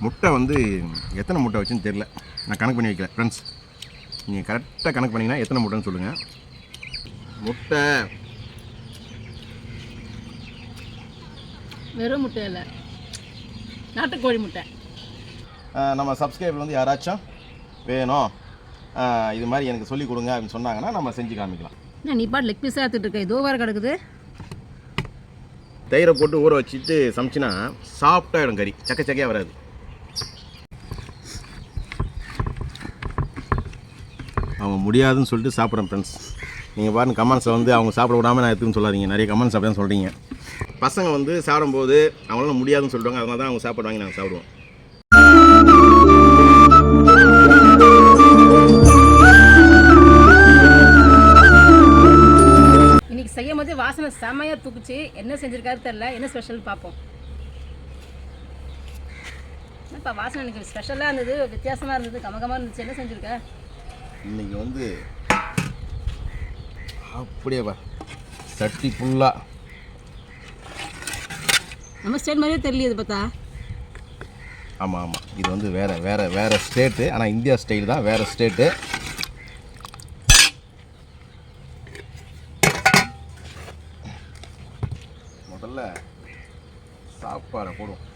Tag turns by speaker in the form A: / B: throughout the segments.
A: முட்டை வந்து எத்தனை முட்டை வச்சுன்னு தெரில, நான் கணக்கு பண்ணி வைக்கல ஃப்ரெண்ட்ஸ். நீங்கள் கரெக்டாக கணக்கு பண்ணிங்கன்னா எத்தனை முட்டைன்னு சொல்லுங்கள். முட்டை
B: வெறும் முட்டை இல்லை, நாட்டுக்கோழி முட்டை.
A: நம்ம சப்ஸ்கிரைபர் வந்து யாராச்சும் வேணும் இது மாதிரி எனக்கு சொல்லிக் கொடுங்க அப்படின்னு சொன்னாங்கன்னா நம்ம செஞ்சு காமிக்கலாம்.
B: நீ பாட்டு லெக் பீஸாக எடுத்துகிட்டு இருக்க, இதோ வேறு கிடக்குது.
A: தயிரை போட்டு ஊற வச்சுட்டு சமைச்சினா சாஃப்டாகிடும், கறி சக்கையாக வராது. அவங்க முடியாதுன்னு சொல்லிட்டு சாப்பிட்றேன் ஃப்ரெண்ட்ஸ். நீங்கள் பாருங்கள் கமெண்ட்ஸில் வந்து அவங்க சாப்பிட விடாமல் நான் எடுத்துன்னு சொல்லாதீங்க. நிறைய கமெண்ட்ஸ் அப்படியே சொல்கிறீங்க. பசங்க வந்து சாப்பிடும்போது அவங்களால முடியாதுன்னு சொல்லுவாங்க, அதனால தான் அவங்க சாப்பிடுவாங்க, நாங்கள் சாப்பிடுவோம்.
B: இன்னைக்கு செய்யும் போது வாசனை செமையாக தூக்குச்சு. என்ன செஞ்சுருக்காரு தெரில, என்ன ஸ்பெஷல் பார்ப்போம். இப்போ வாசனை எனக்கு ஸ்பெஷலாக இருந்தது, வித்தியாசமாக இருந்தது, கமகமாக இருந்துச்சு. என்ன செஞ்சுருக்க
A: இன்றைக்கி வந்து அப்படியே சட்டி ஃபுல்லாக
B: நம்ம ஸ்டேட் மாதிரியே தெரியல இது பார்த்தா.
A: ஆமாம், இது வந்து வேறு ஸ்டேட்டு, ஆனால் இந்தியா ஸ்டைல் தான், வேறு ஸ்டேட்டு. முதல்ல சாப்பாடை போடுவோம்.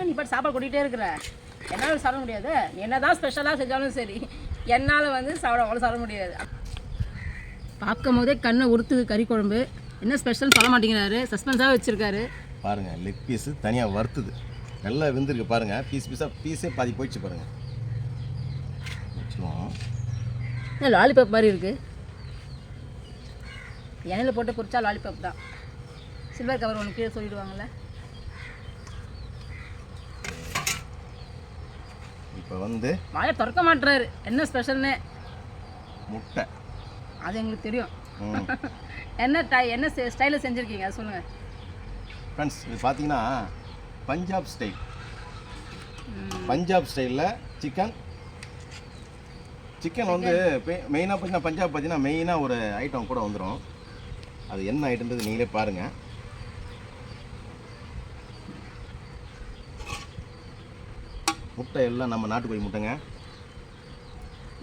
B: நீ பாட்டு சாப்பாடு கொட்டிகிட்டே இருக்கிற, என்னால் சாப்பிட முடியாது. நீ என்ன தான் ஸ்பெஷலாக செஞ்சாலும் சரி, என்னால் வந்து அவ்வளோ சாப்பிட முடியாது. பார்க்கும் போதே கண்ணை உறுத்துது கறி குழம்பு. என்ன ஸ்பெஷல் சொல்ல மாட்டேங்கிறாரு, சஸ்பென்ஸாக வச்சுருக்காரு.
A: பாருங்கள், லெக் பீஸு தனியாக வறுத்துது, நல்லா வெந்திருக்கு பாருங்கள். பீஸே பாதி போயிடுச்சு பாருங்கள்.
B: லாலிபாப் மாதிரி இருக்குது. எண்ணெயில் போட்டு பொரிச்சா லாலிபாப் தான். சில்வர் கவர் ஒன்று கீழே சொல்லிடுவாங்கள்ல.
A: இப்போ வந்து
B: வாயை திறக்க மாட்டுறாரு, என்ன ஸ்பெஷல்னு.
A: முட்டை,
B: அது எங்களுக்கு தெரியும். என்ன ஸ்டைலில் செஞ்சுருக்கீங்க அது சொல்லுங்கள்
A: ஃப்ரெண்ட்ஸ். இது பார்த்தீங்கன்னா பஞ்சாப் ஸ்டைல். பஞ்சாப் ஸ்டைலில் சிக்கன் வந்து மெயினாக பார்த்தீங்கன்னா பஞ்சாப் பார்த்தீங்கன்னா மெயினாக ஒரு ஐட்டம் கூட வந்துடும். அது என்ன ஐட்டம்ன்றது நீங்களே பாருங்கள். முட்டை எல்லாம் நம்ம நாட்டுக்கோழி முட்டைங்க.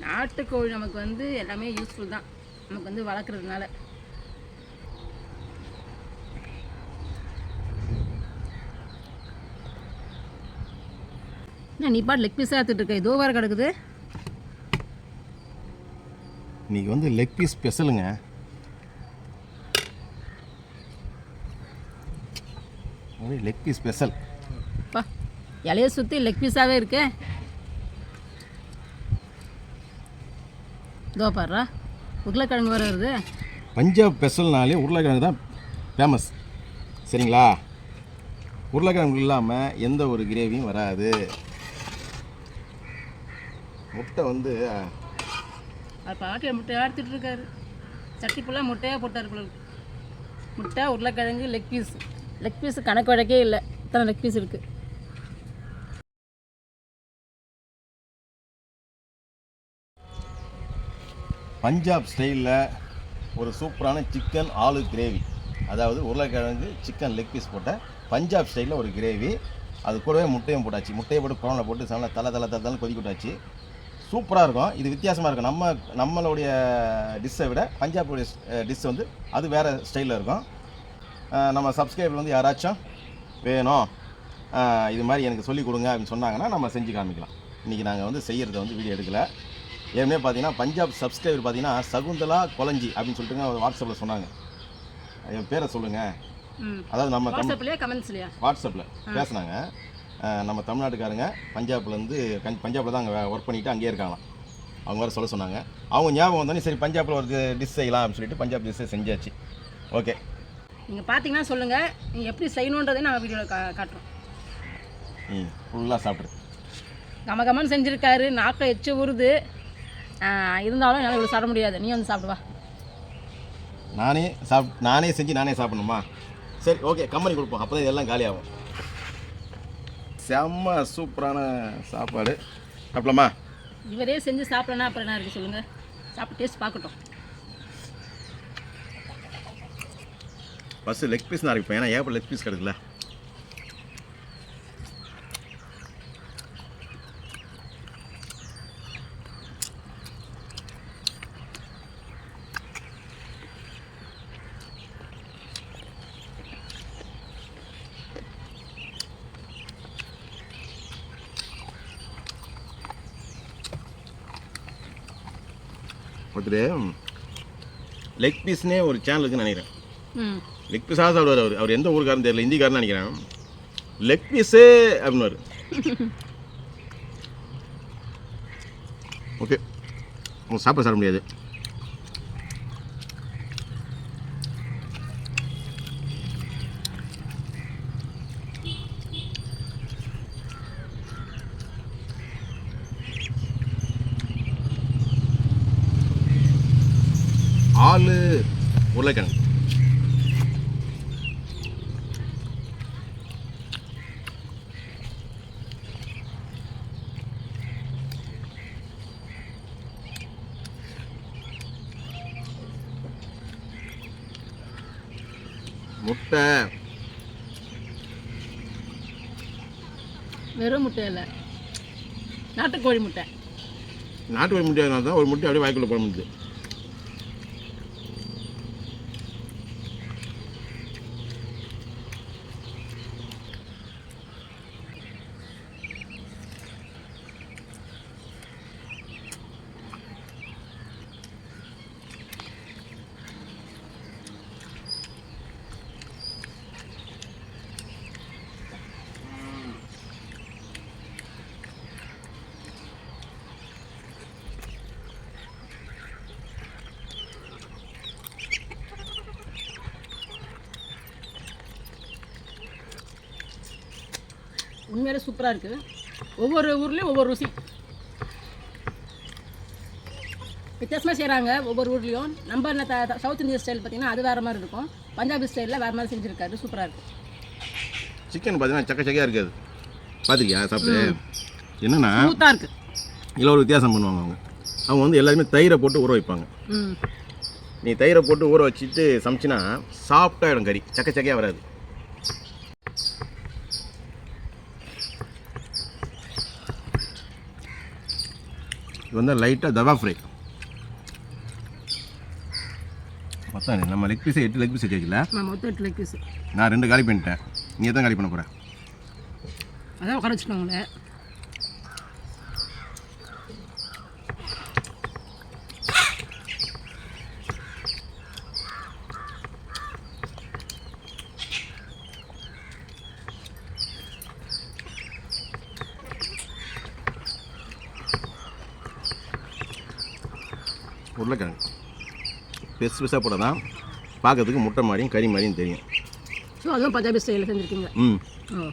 B: நாட்டுக்கோழி நமக்கு வந்து எல்லாமே யூஸ்ஃபுல் தான், நமக்கு வந்து வளர்க்குறதுனால. நீ பாட்டு லெக் பீஸாக எடுத்துகிட்டு இருக்க, இதோ வேறு கிடக்குது.
A: இன்றைக்கி வந்து லெக் பீஸ் ஸ்பெஷலுங்க. Leg piece special.
B: பா, இலையை சுற்றி லெக் பீஸாகவே இருக்கு. இதோ பாடுறா, உருளைக்கிழங்கு வேறு வருது.
A: பஞ்சாப் ஸ்பெஷல்னாலே உருளைக்கிழங்கு தான் ஃபேமஸ், சரிங்களா? உருளைக்கிழங்கு இல்லாமல் எந்த ஒரு கிரேவியும் வராது. முட்டை வந்து
B: பாட்டில் முட்டையாக எடுத்துகிட்டு இருக்காரு. சட்டி ஃபுல்லாக முட்டையாக போட்டார் போல. முட்டை, உருளைக்கிழங்கு, லெக் பீஸு கணக்கு வழக்கே இல்லை, இத்தனை லெக் பீஸ் இருக்குது.
A: பஞ்சாப் ஸ்டைலில் ஒரு சூப்பரான சிக்கன் ஆலு கிரேவி, அதாவது உருளைக்கிழங்கு சிக்கன் லெக் பீஸ் போட்ட பஞ்சாப் ஸ்டைலில் ஒரு கிரேவி. அது கூடவே முட்டையும் போட்டாச்சு. முட்டையை போட்டு குழம்புல போட்டு நல்லா தலை கொதிக்க விட்டாச்சு. சூப்பராக இருக்கும். இது வித்தியாசமாக இருக்கும். நம்மளுடைய டிஷ்ஷை விட பஞ்சாபுடைய டிஷ் வந்து அது வேறு ஸ்டைலில் இருக்கும். நம்ம சப்ஸ்கிரைபர் வந்து யாராச்சும் வேணும் இது மாதிரி எனக்கு சொல்லிக் கொடுங்க அப்படின்னு சொன்னாங்கன்னா நம்ம செஞ்சு காமிக்கலாம். இன்றைக்கி நாங்கள் வந்து செய்கிறத வந்து வீடியோ எடுக்கலை. ஏற்கனவே பார்த்தீங்கன்னா பஞ்சாப் சப்ஸ்கிரைபர் பார்த்தீங்கன்னா சகுந்தலா கொலஞ்சி அப்படின்னு சொல்லிட்டு வாட்ஸ்அப்பில் சொன்னாங்க. என் பேரை சொல்லுங்கள். அதாவது நம்ம வாட்ஸ்அப்பில் பேசுனாங்க. நம்ம தமிழ்நாட்டுக்காரங்க பஞ்சாபில் தான் அங்கே ஒர்க் பண்ணிவிட்டு அங்கேயே இருக்காங்களாம். அவங்க வேறு சொல்ல சொன்னாங்க. அவங்க ஞாபகம் வந்தோடனே சரி பஞ்சாபில் ஒரு டிஷ் செய்யலாம் அப்படின்னு சொல்லிட்டு பஞ்சாப் டிஷ்ஷை செஞ்சாச்சு. ஓகே,
B: நீங்கள் பார்த்தீங்கன்னா சொல்லுங்கள், நீங்கள் எப்படி செய்யணுன்றதை நாங்கள் வீடியோவில் காட்டுறோம்.
A: ஃபுல்லாக சாப்பிட்ரு
B: கமகமன்னு செஞ்சுருக்காரு, நாக்கில் எச்சு ஊறுது. இருந்தாலும் என்னால் இவ்வளோ சாப்பிட முடியாது. நீ வந்து சாப்பிடுவா.
A: நானே செஞ்சு நானே சாப்பிடணுமா? சரி, ஓகே, கம்பெனி கொடுப்போம், அப்போ தான் இதெல்லாம் காலியாகும். செம்ம சூப்பரான சாப்பாடு. சாப்பிடலாமா?
B: இவரே செஞ்சு சாப்பிடனா அப்புறம் என்ன இருக்குது சொல்லுங்கள். சாப்பிட்டு டேஸ்ட் பார்க்கட்டும்.
A: ஃபஸ்ட்டு லெக் பீஸ் தான் ஆரம்பிப்பேன், ஏன்னா ஏப்ப லெக் பீஸ் கிடைக்குதுல்ல. ஒருத்தர் லெக் பீஸ்னே ஒரு சேனல் இருக்குன்னு நினைக்கிறேன்.
B: ம்
A: லெக் பீஸாக சாப்பிடுவார் அவர் எந்த ஊருக்காரன்னு தெரியல, ஹிந்திக்காரன்னு நினைக்கிறேன். லெக் பீஸு அப்படின்னாரு. ஓகே, உங்களுக்கு சாப்பிட முடியாது. ஆளு உருளைக்கிழங்கு முட்டை,
B: வெறும் முட்டை இல்லை, நாட்டுக்கோழி முட்டை.
A: நாட்டுக்கோழி முட்டைனால தான் ஒரு முட்டை அப்படியே வாய்க்குள்ள போட முடியுது.
B: உண்மையிலே சூப்பராக இருக்குது. ஒவ்வொரு ஊர்லேயும் ஒவ்வொரு ருசி வித்தியாசமாக செய்கிறாங்க. ஒவ்வொரு ஊர்லேயும் நம்ம சவுத் இந்தியன் ஸ்டைல் பார்த்திங்கன்னா அது வேறு மாதிரி இருக்கும். பஞ்சாபி ஸ்டைலில் வேறு மாதிரி செஞ்சுருக்காரு. சூப்பராக இருக்குது.
A: சிக்கன் பார்த்தீங்கன்னா சக்கையாக இருக்காது. பார்த்துக்கியா சாப்பிட்டு? என்னென்னா
B: சூப்பராக இருக்குது.
A: இதில் ஒரு வித்தியாசம் பண்ணுவாங்க அவங்க வந்து எல்லாருமே தயிரை போட்டு ஊற வைப்பாங்க. நீ தயிரை போட்டு ஊற வச்சுட்டு சமைச்சின்னா சாஃப்டாகிடும் கறி, சக்கையாக வராது. இது வந்து லைட்டாக தவா ஃப்ரை. மொத்தம் நம்ம லெக் பீஸை 8 லெக் பீஸ் வச்சுக்கல.
B: மொத்தம் 8 லெக் பீஸ்.
A: நான் 2 காலி பண்ணிட்டேன். நீ எத்தனை காலி பண்ண போகிற?
B: அதான் உட்கார வச்சுக்கோங்களே.
A: உருளைக்கிழங்கு பெருசு பெருசாக போட தான் பார்க்கறதுக்கு முட்டை மாதிரியும் கறி மாதிரியும் தெரியும்.
B: ஸோ அதுவும் பஞ்சாபி ஸ்டைலில் செஞ்சுருக்கீங்க. ஓ,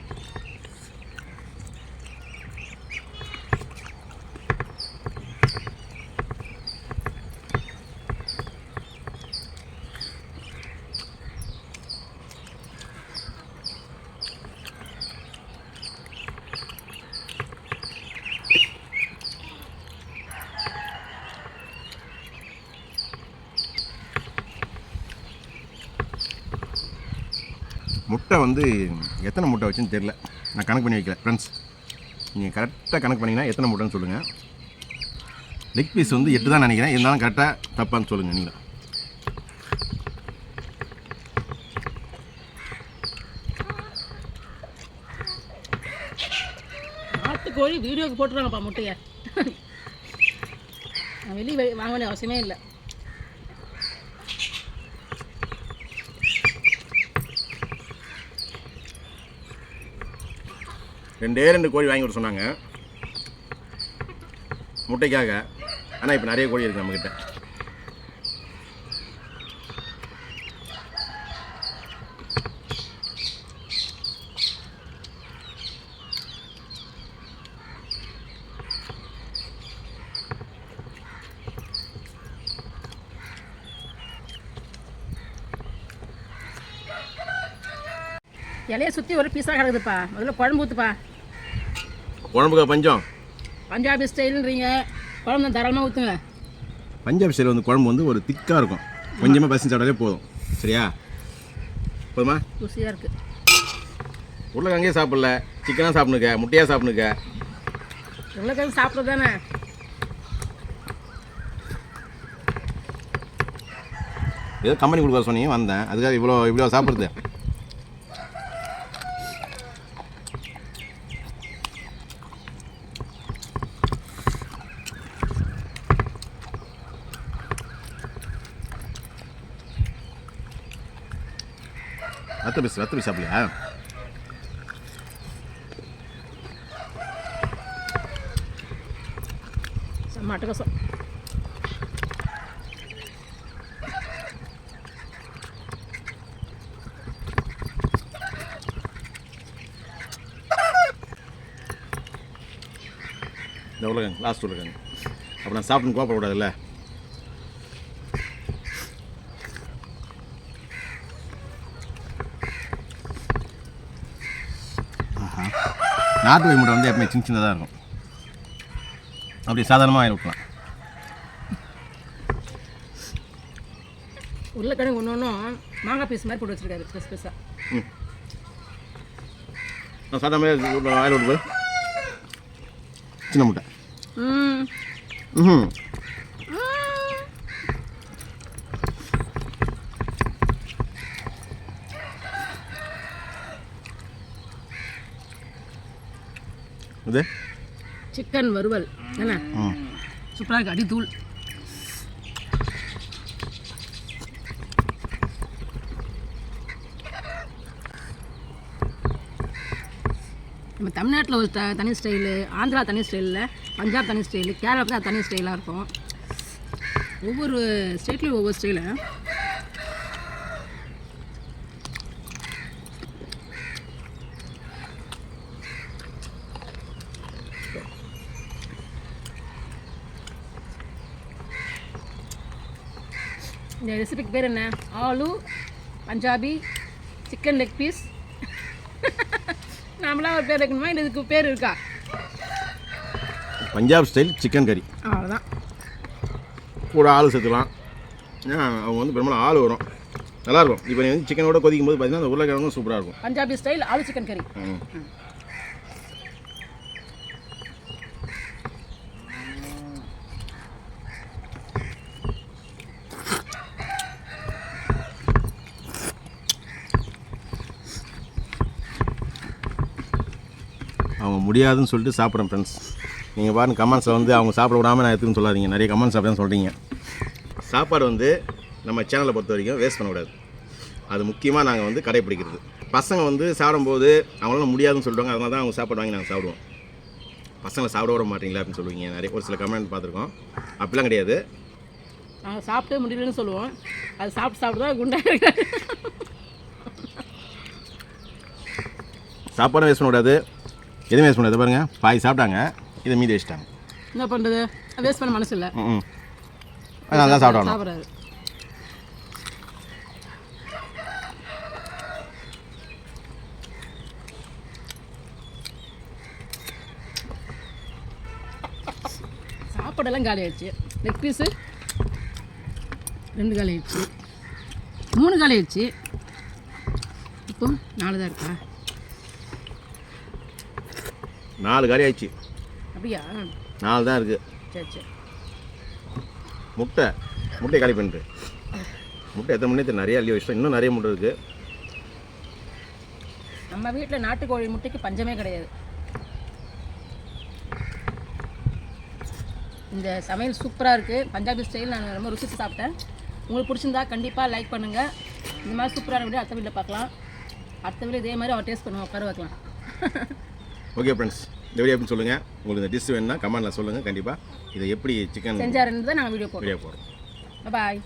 A: முட்டை வந்து எத்தனை முட்டை வச்சுன்னு தெரில, நான் கணக்கு பண்ணி வைக்கல. ஃப்ரெண்ட்ஸ், நீங்கள் கரெக்டாக கணக்கு பண்ணிங்கன்னா எத்தனை முட்டைன்னு சொல்லுங்கள். லெக் பீஸ் வந்து 8 தான் நினைக்கிறேன். இருந்தாலும் கரெக்டாக தப்பான்னு சொல்லுங்கள் நீங்கள்.
B: நாட்டுக்கோழி வீடியோக்கு போட்டுருவாங்கப்பா முட்டையை. நான் வெளியே வாங்க வேண்டிய அவசியமே இல்லை.
A: ரெண்டே 2 கோழி வாங்கி விட சொன்னாங்க முட்டைக்காக. ஆனால் இப்போ நிறைய கோழி இருக்குது நம்மக்கிட்ட.
B: இலையை சுற்றி ஒரு பீஸாக கிடக்குதுப்பா. முதல்ல குழம்பு ஊற்றுப்பா.
A: குழம்புக்கா பஞ்சம்?
B: பஞ்சாபி ஸ்டைலுன்றீங்க, குழம்பு தாராளமாக ஊற்றுங்க.
A: பஞ்சாப் ஸ்டைல் வந்து குழம்பு வந்து ஒரு திக்காக இருக்கும், கொஞ்சமாக பசி சாப்பிட்டாலே போதும். சரியா? போதுமா?
B: ருசியாக இருக்குது.
A: உருளைக்கிழங்கே சாப்பிடல, சிக்கனாக சாப்பிடுங்க, முட்டையாக சாப்பிடுங்க.
B: உருளைக்கிழங்கு சாப்பிட்றது தானே.
A: ஏதோ கம்பெனி கொடுக்க சொன்னீங்க வந்தேன், அதுக்காக இவ்வளோ சாப்பிட்றது. ரத்த பீஸ் சாப்பிடலையா?
B: செம்ம அட்டகாசம்.
A: இந்த உருளைக்கிழங்கு லாஸ்ட் உருளைக்கிழங்கு அப்போ நான் சாப்பிட்டு கோப்பக்கூடாதுல்ல. நாட்டு கோழி முட்டை வந்து எப்பவுமே சின்ன சின்னதாக இருக்கும், அப்படி சாதாரணமாக இருக்கலாம்.
B: உருளைக்கிழங்கு ஒன்று ஒன்றும் மாங்காய் பீஸ் மாதிரி போட்டு வச்சுருக்காரு பெருசு பெருசாக.
A: நான் சாப்பிட்ட மாதிரி ஆயில் விட்டு போய் சின்ன முட்டை. இது
B: சிக்கன் வறுவல் என்ன சூப்பராக இருக்குது, அடித்தூள். நம்ம தமிழ்நாட்டில் ஒரு தனி ஸ்டைலு, ஆந்திரா தனி ஸ்டைலில், பஞ்சாப் தனி ஸ்டைலு, கேரளா தான் தனி ஸ்டைலாக இருக்கும். ஒவ்வொரு ஸ்டேட்லேயும் ஒவ்வொரு ஸ்டைலு. இந்த ரெசிபிக்கு பேர் என்ன? Aloo Punjabi chicken leg piece. நம்மளாம் ஒரு பேர் வைக்கணுமா? இதுக்கு பேர் இருக்கா?
A: பஞ்சாப் ஸ்டைல் சிக்கன் கறி.
B: அவ்வளோதான்.
A: கூட ஆள் சேர்த்துக்கலாம். அவங்க வந்து பெரும்பாலும் ஆள் வரும், நல்லாயிருக்கும். இப்போ நீ வந்து சிக்கனோட கொதிக்கும் போது பார்த்தீங்கன்னா அந்த உருளைக்கிழங்கும் சூப்பராக இருக்கும்.
B: பஞ்சாபி ஸ்டைல் ஆலு சிக்கன் கறி.
A: அவங்க முடியாதுன்னு சொல்லிட்டு சாப்பிட்றேன் ஃப்ரெண்ட்ஸ். நீங்கள் பாருங்கள் கமெண்ட்ஸில் வந்து அவங்க சாப்பிட விடாமல் நான் எடுத்துன்னு சொல்லாதீங்க. நிறைய கமெண்ட்ஸ் அப்படி தான் சொல்கிறீங்க. சாப்பாடு வந்து நம்ம சேனலை பொறுத்த வரைக்கும் வேஸ்ட் பண்ணக்கூடாது, அது முக்கியமாக நாங்கள் வந்து கடைப்பிடிக்கிறது. பசங்க வந்து சாப்பிடும்போது அவங்களால முடியாதுன்னு சொல்லுவாங்க, அதனால தான் அவங்க சாப்பாடு வாங்கி நாங்கள் சாப்பிடுவோம். பசங்களை சாப்பிட விட மாட்டீங்களா அப்படின்னு சொல்லுவீங்க, நிறைய ஒரு சில கமெண்ட் பார்த்துருக்கோம். அப்படிலாம் கிடையாது,
B: நாங்கள் சாப்பிட்டு முடியலன்னு சொல்லுவோம், அது சாப்பிட்டு தான் குண்டாக.
A: சாப்பாடும் வேஸ்ட் பண்ணக்கூடாது, எதுவும் வேஸ்ட் பண்ணாது. பாருங்கள் பாய் சாப்பிட்டாங்க, இதை மீதி வச்சுட்டாங்க.
B: என்ன பண்ணுறது? வேஸ்ட் பண்ண மனசு இல்லை.
A: அதனால தான் சாப்பிடுவாங்க.
B: சாப்பிட்றாரு. சாப்பாடெல்லாம் காலி ஆயிடுச்சு. லெக் பீஸு 2 காலி ஆயிடுச்சு, 3 காலி ஆயிடுச்சு, இப்போ 4 தான் இருக்கா?
A: 4 காலி ஆயிடுச்சு.
B: அப்படியா?
A: 4 தான் இருக்குது.
B: சரி சரி.
A: முட்டை காலி பண்ணிட்டு முட்டை எத்தனை மணி நேரத்தில் நிறைய அள்ளி வச்சிட்டோம், இன்னும் நிறைய முட்டை இருக்குது.
B: நம்ம வீட்டில் நாட்டுக்கோழி முட்டைக்கு பஞ்சமே கிடையாது. இந்த சமையல் சூப்பராக இருக்குது, பஞ்சாபி ஸ்டைல். நான் ரொம்ப ருசித்து சாப்பிட்டேன். உங்களுக்கு பிடிச்சிருந்தா கண்டிப்பாக லைக் பண்ணுங்கள். இந்த மாதிரி சூப்பரான வீடியோ அடுத்த வீட்டில் பார்க்கலாம். அடுத்த வீடியோ இதே மாதிரி அவர் டேஸ்ட் பண்ணுவோம், உட்கார வைக்கலாம்.
A: ஓகே ஃப்ரெண்ட்ஸ், இந்த வீடியோ எப்படி சொல்லுங்கள், உங்களுக்கு இந்த டிஷ் வேணுன்னா கமெண்ட்டில் சொல்லுங்கள். கண்டிப்பாக இதை எப்படி சிக்கன்
B: செஞ்சாருன்னு தான் நாங்கள் வீடியோ போடுறோம்.
A: போடுறோம்.
B: பாய்.